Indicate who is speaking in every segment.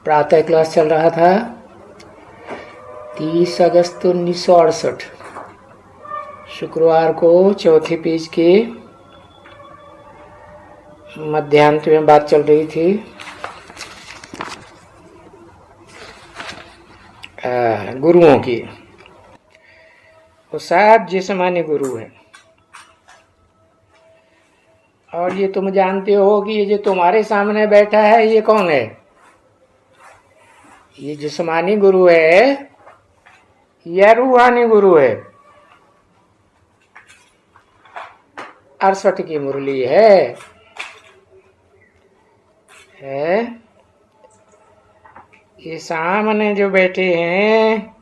Speaker 1: प्रातः क्लास चल रहा था 30 अगस्त 1968 शुक्रवार को चौथे पेज के मध्यांत में बात चल रही थी गुरुओं की। वो सात जिस्मानी गुरु हैं और ये तुम जानते हो कि ये जो तुम्हारे सामने बैठा है ये कौन है? ये जिस्मानी गुरु है या रूहानी गुरु है? 68 की मुरली है ये सामने जो बैठे हैं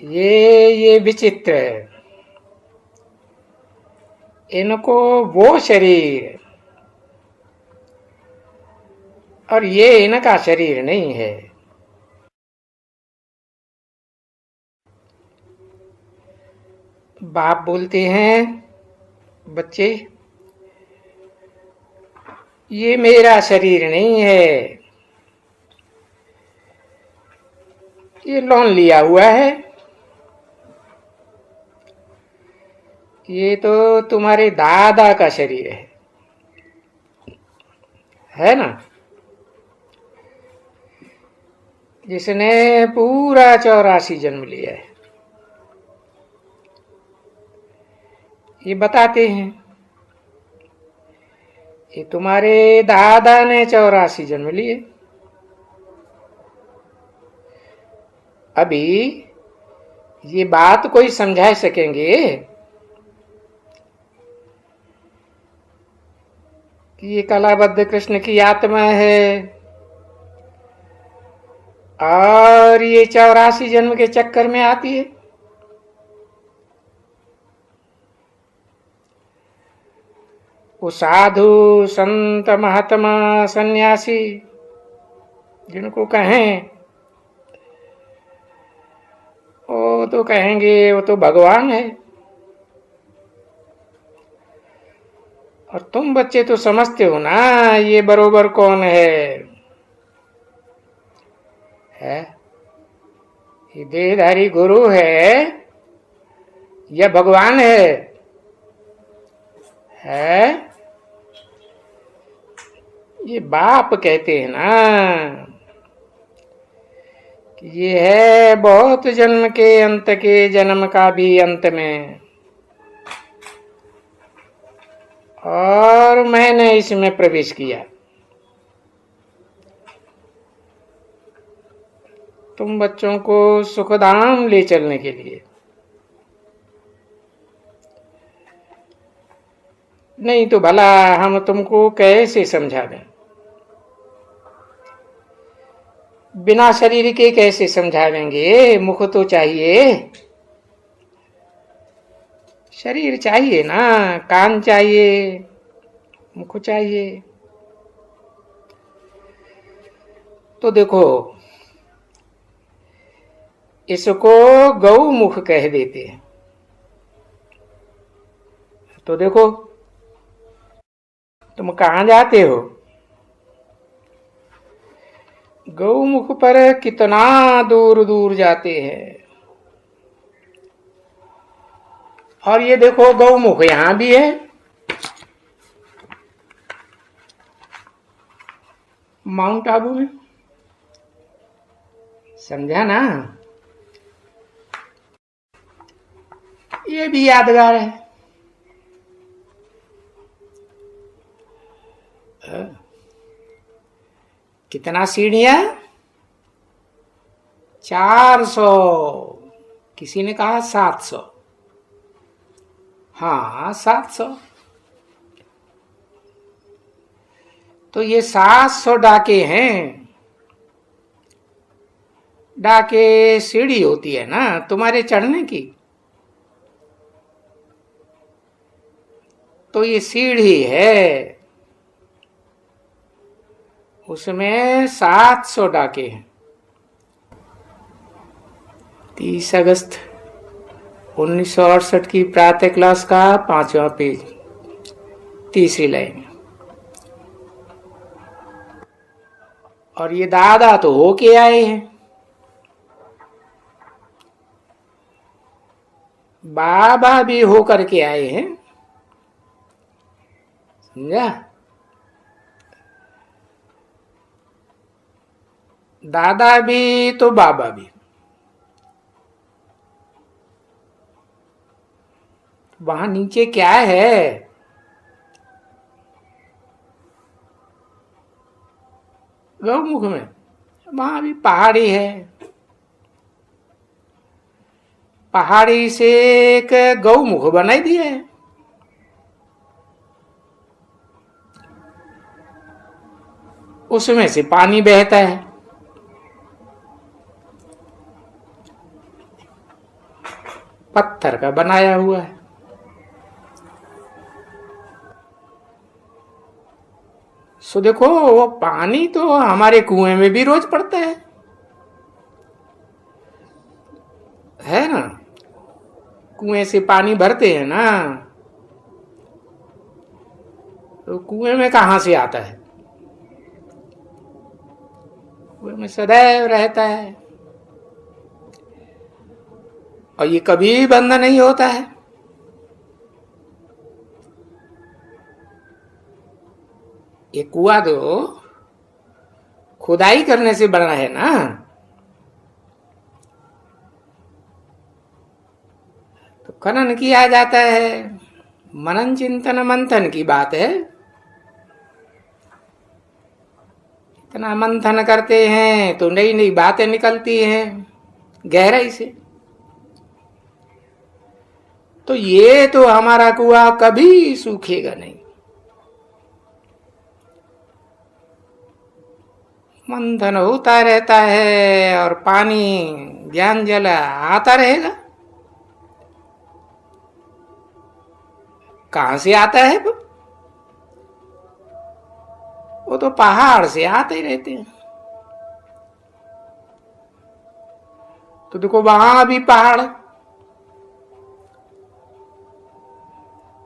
Speaker 1: ये विचित्र है। इनको वो शरीर और ये इनका शरीर नहीं है। बाप बोलते हैं बच्चे ये मेरा शरीर नहीं है, ये लोन लिया हुआ है, ये तो तुम्हारे दादा का शरीर है ना, जिसने पूरा 84 जन्म लिया है। ये बताते हैं ये तुम्हारे दादा ने 84 जन्म लिए। अभी ये बात कोई समझा सकेंगे कि ये कलाबद्ध कृष्ण की आत्मा है और ये 84 जन्म के चक्कर में आती है? वो साधु संत महात्मा सन्यासी जिनको कहें वो तो कहेंगे वो तो भगवान है, और तुम बच्चे तो समझते हो ना ये बरोबर कौन है? ये देहधारी गुरु है या भगवान है? ये बाप कहते हैं ना कि ये है बहुत जन्म के अंत के जन्म का भी अंत में, और मैंने इसमें प्रवेश किया। तुम बच्चों को सुखधाम ले चलने के लिए, नहीं तो भला हम तुमको कैसे समझा दें? बिना शरीर के कैसे समझा देंगे? मुख तो चाहिए, शरीर चाहिए ना, कान चाहिए, मुख चाहिए। तो देखो इसको गौमुख कह देते हैं। तो देखो तुम कहां जाते हो? गौमुख पर कितना दूर दूर जाते हैं। और ये देखो गौमुख यहां भी है, माउंट आबू में। समझा ना? ये भी यादगार है। कितना सीढ़ियां? 400, किसी ने कहा 700। हाँ 700। तो ये 700 डाके हैं। डाके सीढ़ी होती है ना तुम्हारे चढ़ने की, तो ये सीढ़ी है, उसमें 700 डाके हैं। 30 अगस्त 1968 की प्रातः क्लास का 5वां पेज, तीसरी लाइन। और ये दादा तो होके आए हैं, बाबा भी होकर के आए हैं, समझा। दादा भी तो बाबा भी। वहां नीचे क्या है? गौमुख में वहां भी पहाड़ी है, पहाड़ी से एक गौमुख बनाई दिया है। उसमें से पानी बहता है। पत्थर का बनाया हुआ है। सो देखो, वो पानी तो हमारे कुएं में भी रोज पड़ता है ना। कुएं से पानी भरते हैं ना, तो कुएं में कहां से आता है? कुएं में सदैव रहता है, और ये कभी बंद नहीं होता है। ये कुआं तो खुदाई करने से बना है ना, तो खनन किया जाता है, मनन चिंतन मंथन की बात है। इतना मंथन करते हैं तो नई नई बातें निकलती हैं गहराई से। तो ये तो हमारा कुआं कभी सूखेगा नहीं, मंथन होता रहता है और पानी ज्ञान जल आता रहेगा। कहां से आता है वो तो पहाड़ से आते ही रहते हैं। तो देखो, वहां भी पहाड़,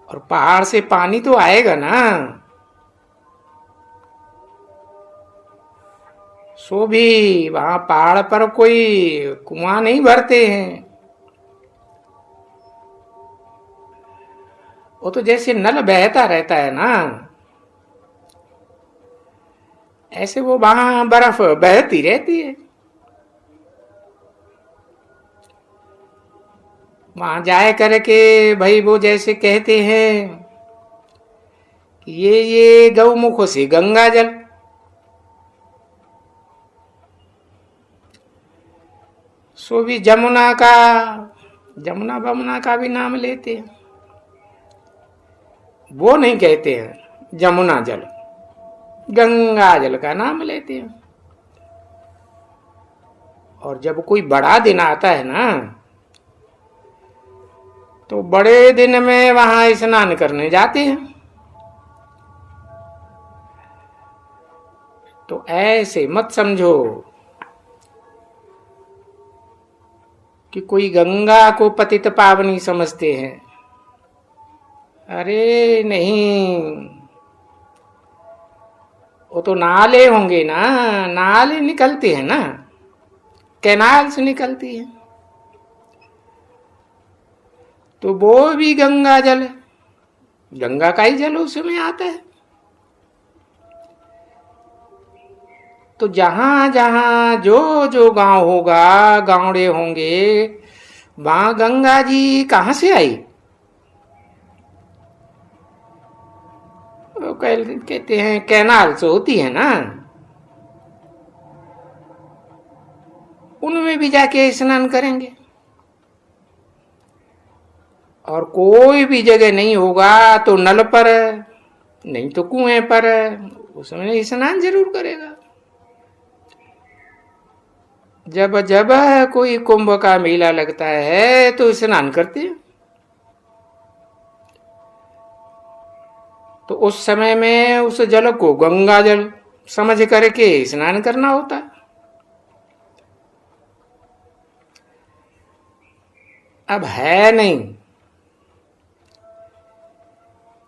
Speaker 1: और पहाड़ से पानी तो आएगा ना। सो भी वहां पहाड़ पर कोई कुआं नहीं भरते हैं। वो तो जैसे नल बहता रहता है ना, ऐसे वो वहां बर्फ बहती रहती है। वहां जाए करके भाई वो जैसे कहते हैं कि ये गौमुखों से गंगा जल, सो भी जमुना का, जमुना बमुना का भी नाम लेते हैं। वो नहीं कहते हैं जमुना जल, गंगा जल का नाम लेते हैं। और जब कोई बड़ा दिन आता है ना, तो बड़े दिन में वहां स्नान करने जाते हैं। तो ऐसे मत समझो कि कोई गंगा को पतित पावनी समझते हैं। अरे नहीं, वो तो नाले होंगे ना, नाले निकलते हैं ना, कैनाल से निकलती है, तो वो भी गंगा जल है, गंगा का ही जल उसमें आता है। तो जहां जहां जो जो गांव होगा, गांवड़े होंगे, वहां गंगा जी कहां से आई? वो कहते हैं कैनाल से होती है ना, उनमें भी जाके स्नान करेंगे। और कोई भी जगह नहीं होगा तो नल पर, नहीं तो कुएं पर, उसमें स्नान जरूर करेगा। जब जब कोई कुंभ का मेला लगता है तो स्नान करते हैं। तो उस समय में उस जल को गंगा जल समझ करके स्नान करना होता है। अब है नहीं,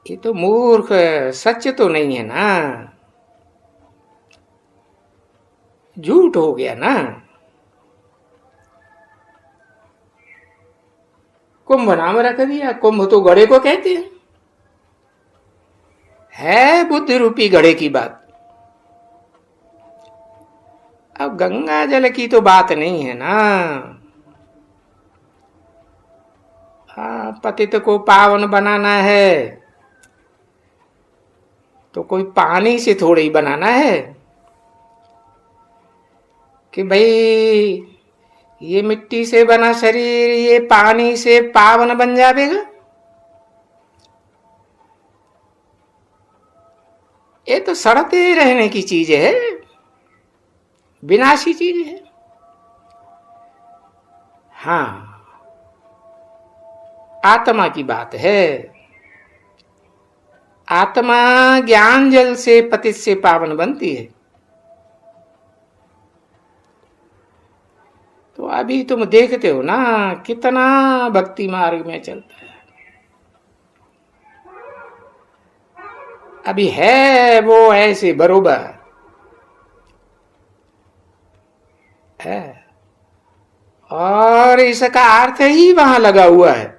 Speaker 1: ये तो मूर्ख, सच तो नहीं है ना। झूठ हो गया ना। कुंभ नाम रख दिया। कुंभ तो घड़े को कहते हैं। है बुद्धि रूपी घड़े की बात। अब गंगा जल की तो बात नहीं है ना। पतित को पावन बनाना है तो कोई पानी से थोड़ी ही बनाना है कि भाई ये मिट्टी से बना शरीर ये पानी से पावन बन जाएगा। ये तो सड़ते रहने की चीज है, विनाशी चीज है। हाँ, आत्मा की बात है। आत्मा ज्ञान जल से पतित से पावन बनती है। तो अभी तुम देखते हो ना कितना भक्ति मार्ग में चलता है। अभी है वो ऐसे बरोबर है, और इसका अर्थ ही वहां लगा हुआ है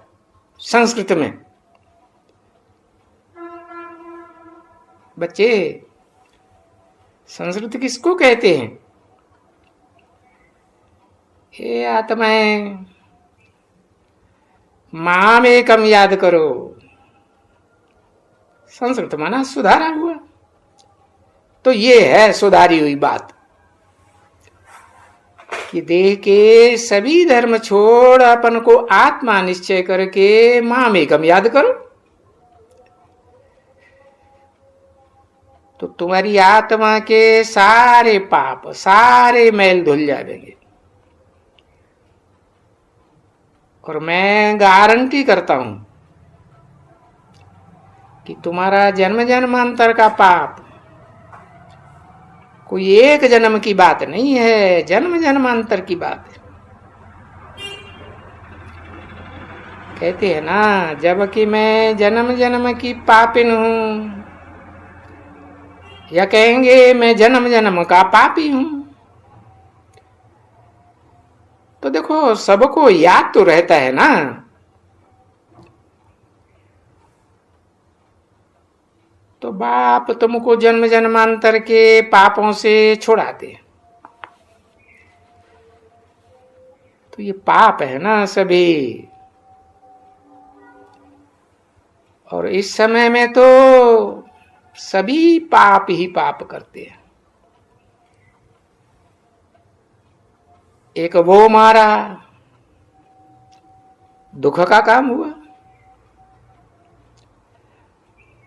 Speaker 1: संस्कृत में। बच्चे, संस्कृत किसको कहते हैं? हे आत्माएं, माम एकम याद करो। संस्कृत माना सुधारा हुआ। तो ये है सुधारी हुई बात कि देह के सभी धर्म छोड़ अपन को आत्मा निश्चय करके माम एकम याद करो। तो तुम्हारी आत्मा के सारे पाप सारे मैल धुल जाएंगे। और मैं गारंटी करता हूं कि तुम्हारा जन्म जन्मांतर का पाप कोई एक जन्म की बात नहीं है, जन्म जन्मांतर की बात है। कहते हैं ना, जबकि मैं जन्म जन्म की पापिन हूं, या कहेंगे मैं जन्म जन्म का पापी हूं। तो देखो सबको याद तो रहता है ना। तो बाप तुमको जन्म जन्मांतर के पापों से छुड़ाते। तो ये पाप है ना सभी। और इस समय में तो सभी पाप ही पाप करते हैं। एक वो मारा, दुख का काम हुआ।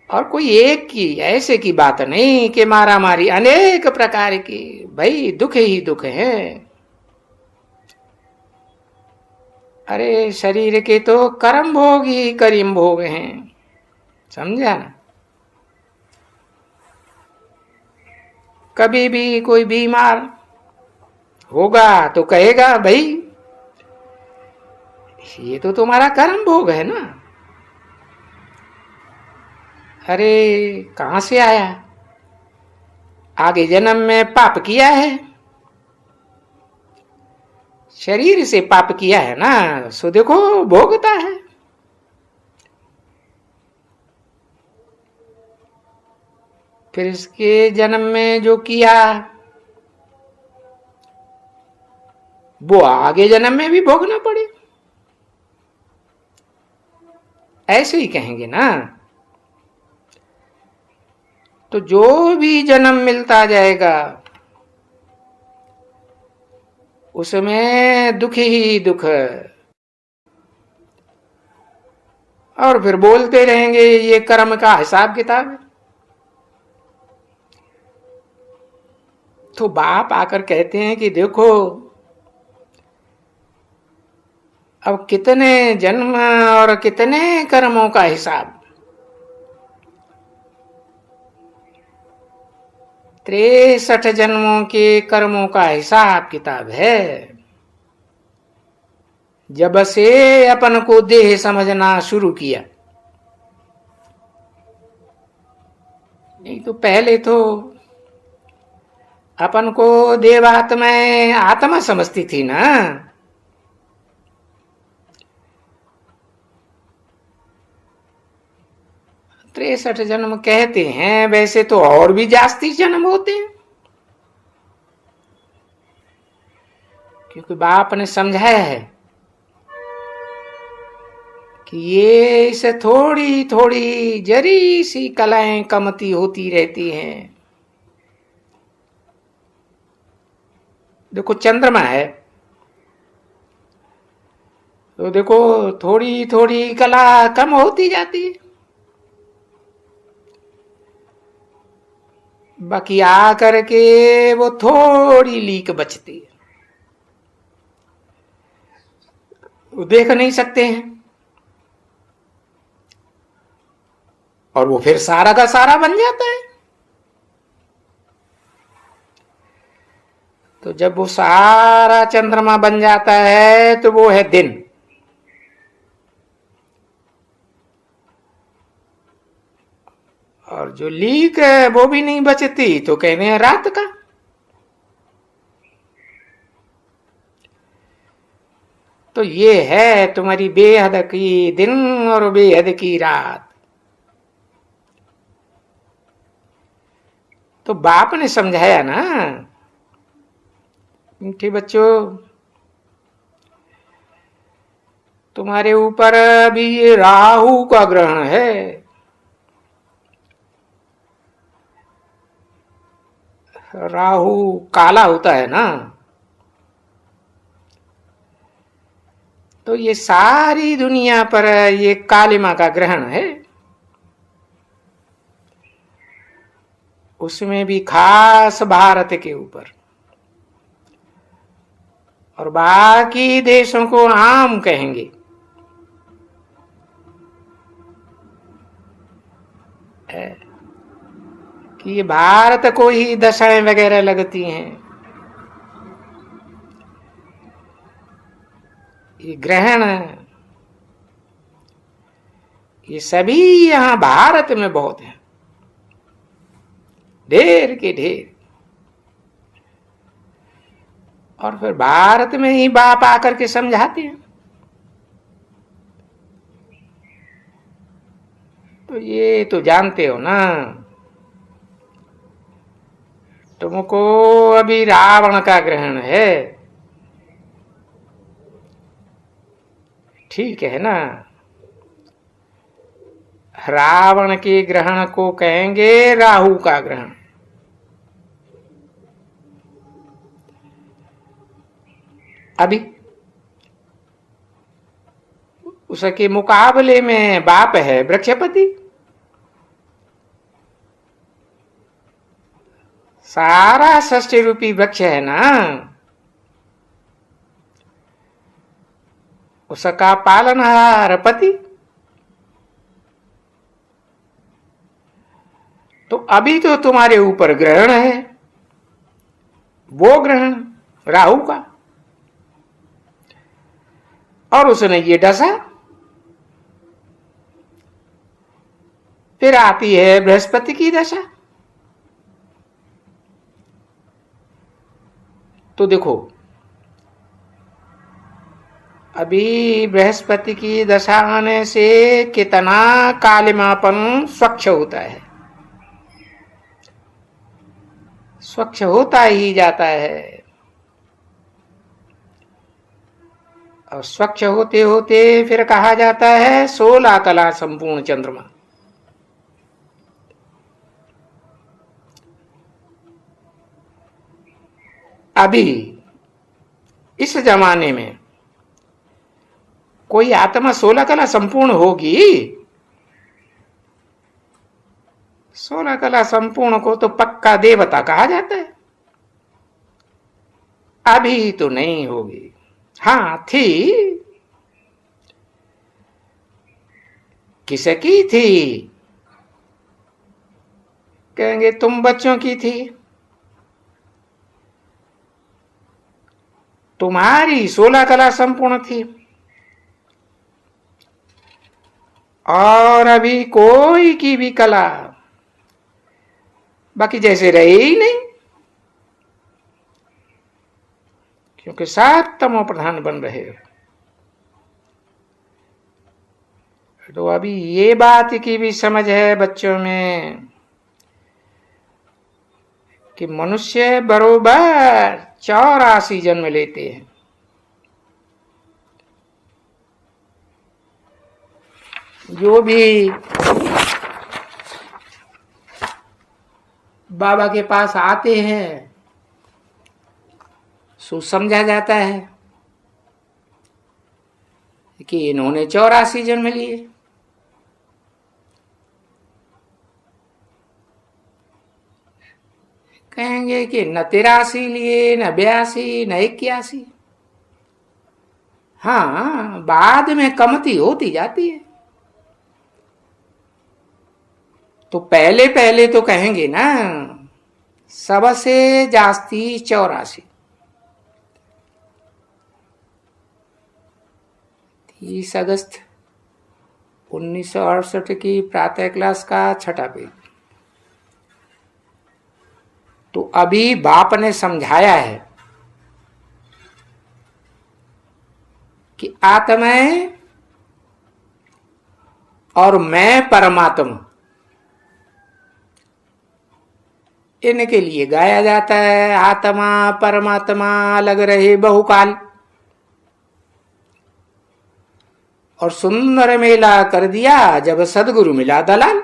Speaker 1: और कोई एक की ऐसे की बात नहीं कि मारा मारी, अनेक प्रकार की। भाई दुख ही दुख है। अरे शरीर के तो कर्म भोग ही करीम भोग हैं, समझा ना। कभी भी कोई बीमार होगा तो कहेगा भाई ये तो तुम्हारा कर्म भोग है ना। अरे कहां से आया? आगे जन्म में पाप किया है, शरीर से पाप किया है ना, सो देखो भोगता है। फिर इसके जन्म में जो किया वो आगे जन्म में भी भोगना पड़े, ऐसे ही कहेंगे ना। तो जो भी जन्म मिलता जाएगा उसमें दुख ही दुख। और फिर बोलते रहेंगे ये कर्म का हिसाब किताब है। तो बाप आकर कहते हैं कि देखो अब कितने जन्म और कितने कर्मों का हिसाब। 63 जन्मों के कर्मों का हिसाब किताब है। जब से अपन को देह समझना शुरू किया, नहीं तो पहले तो अपन को देवात्माएं आत्मा समझती थी ना। 63 जन्म कहते हैं, वैसे तो और भी जास्ती जन्म होते हैं, क्योंकि बाप ने समझाया है कि ये इसे थोड़ी थोड़ी जरी सी कलाएं कमती होती रहती हैं। देखो चंद्रमा है, तो देखो थोड़ी थोड़ी कला कम होती जाती है, बाकी आ करके वो थोड़ी लीक बचती है, वो देख नहीं सकते हैं, और वो फिर सारा का सारा बन जाता है। तो जब वो सारा चंद्रमा बन जाता है तो वो है दिन, और जो लीक है वो भी नहीं बचती तो कहते हैं रात का। तो ये है तुम्हारी बेहद की दिन और बेहद की रात। तो बाप ने समझाया ना, मीठे बच्चों, तुम्हारे ऊपर अभी ये राहु का ग्रहण है। राहु काला होता है ना, तो ये सारी दुनिया पर ये कालिमा का ग्रहण है। उसमें भी खास भारत के ऊपर, और बाकी देशों को आम कहेंगे। कि ये भारत को ही दशाएं वगैरह लगती हैं। ये ग्रहण ये सभी यहां भारत में बहुत है, ढेर के ढेर। और फिर भारत में ही बाप आकर के समझाते हैं। तो ये तो जानते हो ना, तुमको अभी रावण का ग्रहण है, ठीक है ना। रावण के ग्रहण को कहेंगे राहु का ग्रहण। अभी उसके मुकाबले में बाप है वृक्षपति, सारा षष्ठी रूपी वृक्ष है ना, उसका पालनहार पति। तो अभी तो तुम्हारे ऊपर ग्रहण है, वो ग्रहण राहु का, और उसने ये डसा। फिर आती है बृहस्पति की दशा। तो देखो अभी बृहस्पति की दशा आने से कितना कालिमापन स्वच्छ होता है, स्वच्छ होता ही जाता है। और स्वच्छ होते होते फिर कहा जाता है 16 कला संपूर्ण चंद्रमा। अभी इस जमाने में कोई आत्मा 16 कला संपूर्ण होगी? 16 कला संपूर्ण को तो पक्का देवता कहा जाता है। अभी तो नहीं होगी। हाँ थी, किसकी थी? कहेंगे तुम बच्चों की थी, तुम्हारी 16 कला संपूर्ण थी, और अभी कोई की भी कला बाकी जैसे रही ही नहीं। क्योंकि सब तमो प्रधान बन रहे हो। तो अभी ये बात की भी समझ है बच्चों में कि मनुष्य बरोबर 84 जन्म लेते हैं। जो भी बाबा के पास आते हैं सो समझा जाता है कि इन्होंने 84 जन्म लिए। कहेंगे कि न 83 लिए, न 82, न 81। हाँ, बाद में कमती होती जाती है। तो पहले पहले तो कहेंगे ना सबसे जास्ती 84। 30 अगस्त 1968 की प्रातः क्लास का 6ठा पेज। तो अभी बाप ने समझाया है कि आत्माएं और मैं परमात्मा, इनके लिए गाया जाता है आत्मा परमात्मा अलग रहे बहुकाल। और सुंदर मेला कर दिया जब सदगुरु मिला दलाल।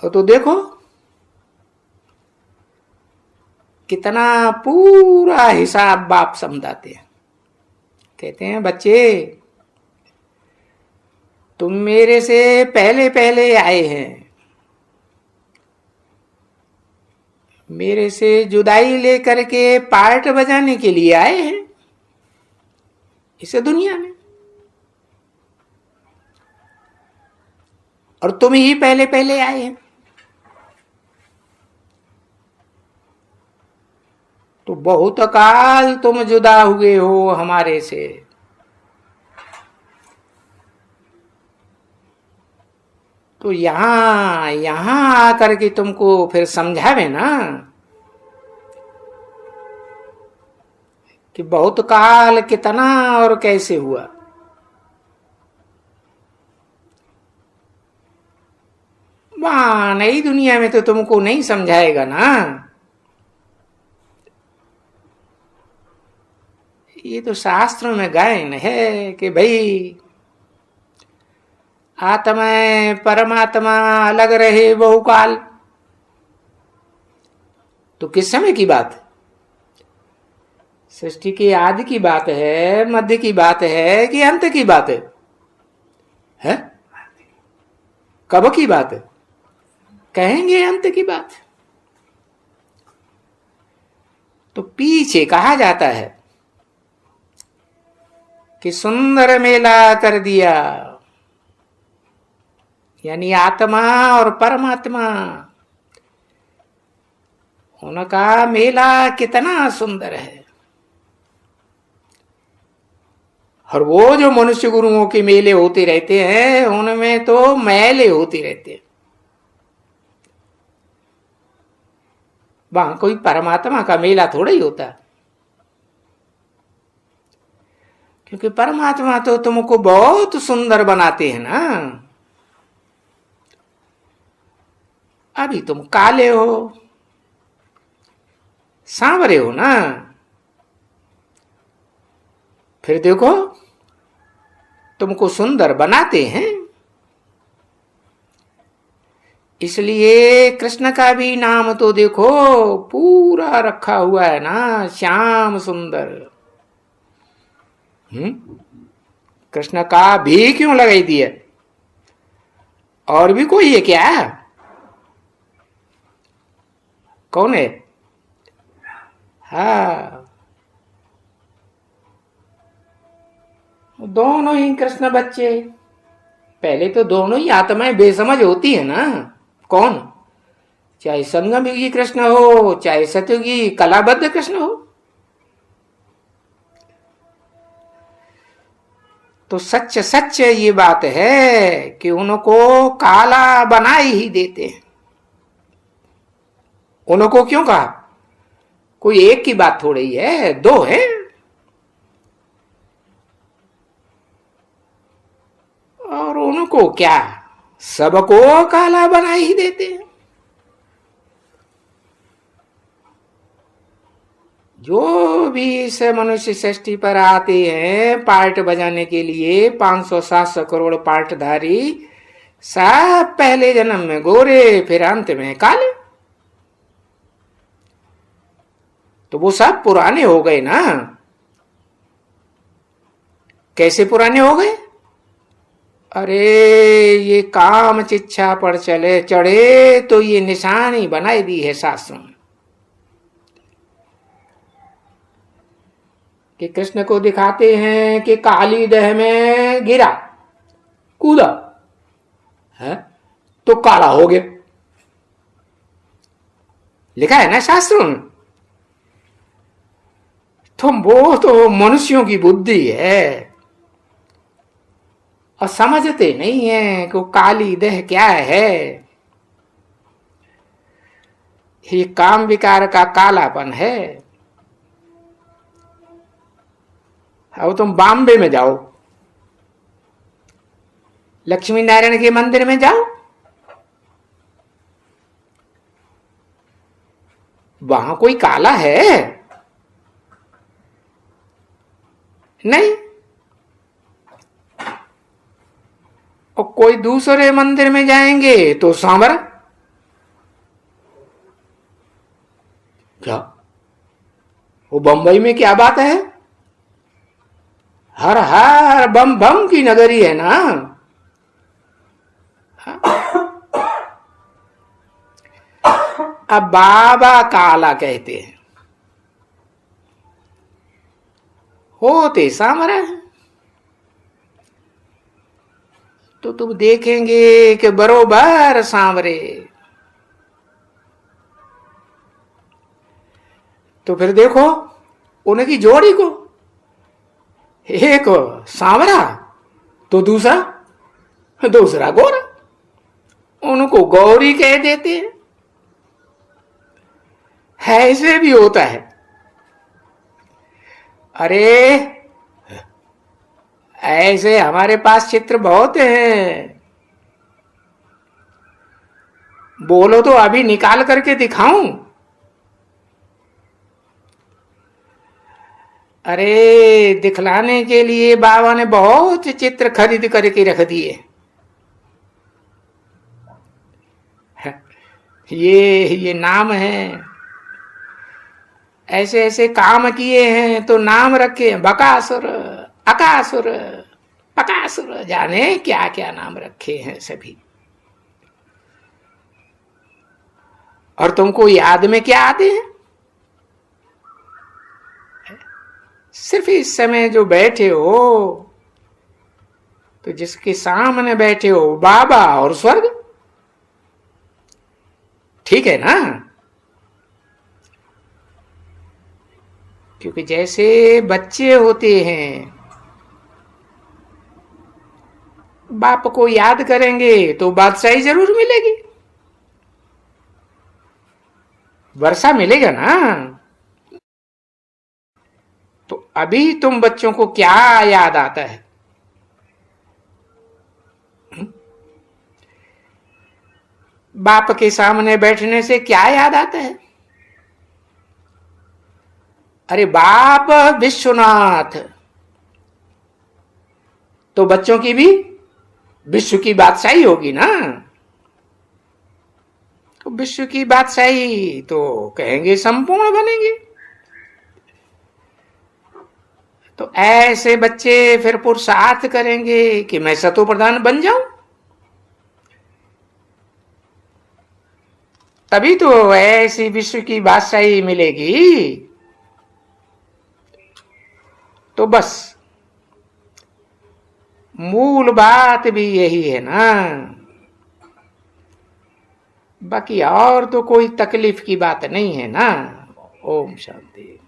Speaker 1: तो देखो कितना पूरा हिसाब बाप समझाते हैं। कहते हैं बच्चे तुम मेरे से पहले पहले आए हैं, मेरे से जुदाई लेकर के पार्ट बजाने के लिए आए हैं इस दुनिया में, और तुम ही पहले पहले आए हैं। तो बहुत काल तुम जुदा हुए हो हमारे से। तो यहां आकर के तुमको फिर समझावे ना कि बहुत काल कितना और कैसे हुआ। वहां नई दुनिया में तो तुमको नहीं समझाएगा ना। ये तो शास्त्रों में गायन है कि भाई आत्मा परमात्मा अलग रहे बहुकाल। तो किस समय की बात है? सृष्टि के आदि की बात है, मध्य की बात है कि अंत की बात है? कब की बात है? कहेंगे अंत की बात। तो पीछे कहा जाता है कि सुंदर मेला कर दिया, यानी आत्मा और परमात्मा उनका मेला कितना सुंदर है। और वो जो मनुष्य गुरुओं के मेले होते रहते हैं उनमें तो मेले होते रहते हैं। वहां कोई परमात्मा का मेला थोड़ा ही होता, क्योंकि परमात्मा तो तुमको बहुत सुंदर बनाते हैं ना। अभी तुम काले हो, सांवरे हो ना, फिर देखो तुमको सुंदर बनाते हैं। इसलिए कृष्ण का भी नाम तो देखो पूरा रखा हुआ है ना, श्याम सुंदर। कृष्ण का भी क्यों लगाई दिया? और भी कोई है क्या? कौन है? हाँ, दोनों ही कृष्ण बच्चे। पहले तो दोनों ही आत्माएं बेसमझ होती है ना। कौन? चाहे संगम युगी कृष्ण हो, चाहे सतयुगी कलाबद्ध कृष्ण हो। तो सच सच ये बात है कि उनको काला बनाए ही देते हैं। उनको क्यों कहा? कोई एक की बात थोड़ी है, दो है। और उनको क्या, सबको काला बना ही देते हैं। जो भी इस मनुष्य सृष्टि पर आते हैं पार्ट बजाने के लिए, 500-700 करोड़ पार्टधारी, सब पहले जन्म में गोरे, फिर अंत में काले। तो वो सब पुराने हो गए ना। कैसे पुराने हो गए? अरे ये काम चिच्छा पर चले चढ़े तो ये निशानी बनाई दी है शास्त्रों में कि कृष्ण को दिखाते हैं कि काली दह में गिरा, कूदा है तो काला हो गया। लिखा है ना शास्त्रों में। तो वो तो मनुष्यों की बुद्धि है और समझते नहीं है कि काली देह क्या है। ये काम विकार का कालापन है। अब तुम बॉम्बे में जाओ, लक्ष्मी नारायण के मंदिर में जाओ, वहां कोई काला है? नहीं। और कोई दूसरे मंदिर में जाएंगे तो सांवरा। क्या वो बंबई में क्या बात है? हर हर बम बम की नगरी है ना। अब बाबा काला कहते हैं, होते सांवरा है। तो तुम देखेंगे कि बरोबर सांवरे। तो फिर देखो उनकी जोड़ी को, एक सांवरा तो दूसरा गोरा, उनको गौरी कह देते हैं। ऐसे भी होता है। अरे ऐसे हमारे पास चित्र बहुत हैं। बोलो तो अभी निकाल करके दिखाऊं? अरे दिखलाने के लिए बाबा ने बहुत चित्र खरीद करके रख दिए। ये नाम है, ऐसे ऐसे काम किए हैं तो नाम रखे हैं, बकासुर, अकासुर, पकासुर, जाने क्या क्या नाम रखे हैं सभी। और तुमको याद में क्या आते हैं? सिर्फ इस समय जो बैठे हो, तो जिसके सामने बैठे हो बाबा और स्वर्ग, ठीक है ना? क्योंकि जैसे बच्चे होते हैं, बाप को याद करेंगे तो बादशाही जरूर मिलेगी, वर्षा मिलेगा ना। तो अभी तुम बच्चों को क्या याद आता है? बाप के सामने बैठने से क्या याद आता है? अरे बाप विश्वनाथ, तो बच्चों की भी विश्व की बादशाही होगी ना। तो विश्व की बादशाही तो कहेंगे संपूर्ण बनेंगे। तो ऐसे बच्चे फिर पुरुषार्थ करेंगे कि मैं सतो प्रधान बन जाऊं, तभी तो ऐसी विश्व की बादशाही मिलेगी। तो बस मूल बात भी यही है ना। बाकी और तो कोई तकलीफ की बात नहीं है ना। ओम शांति।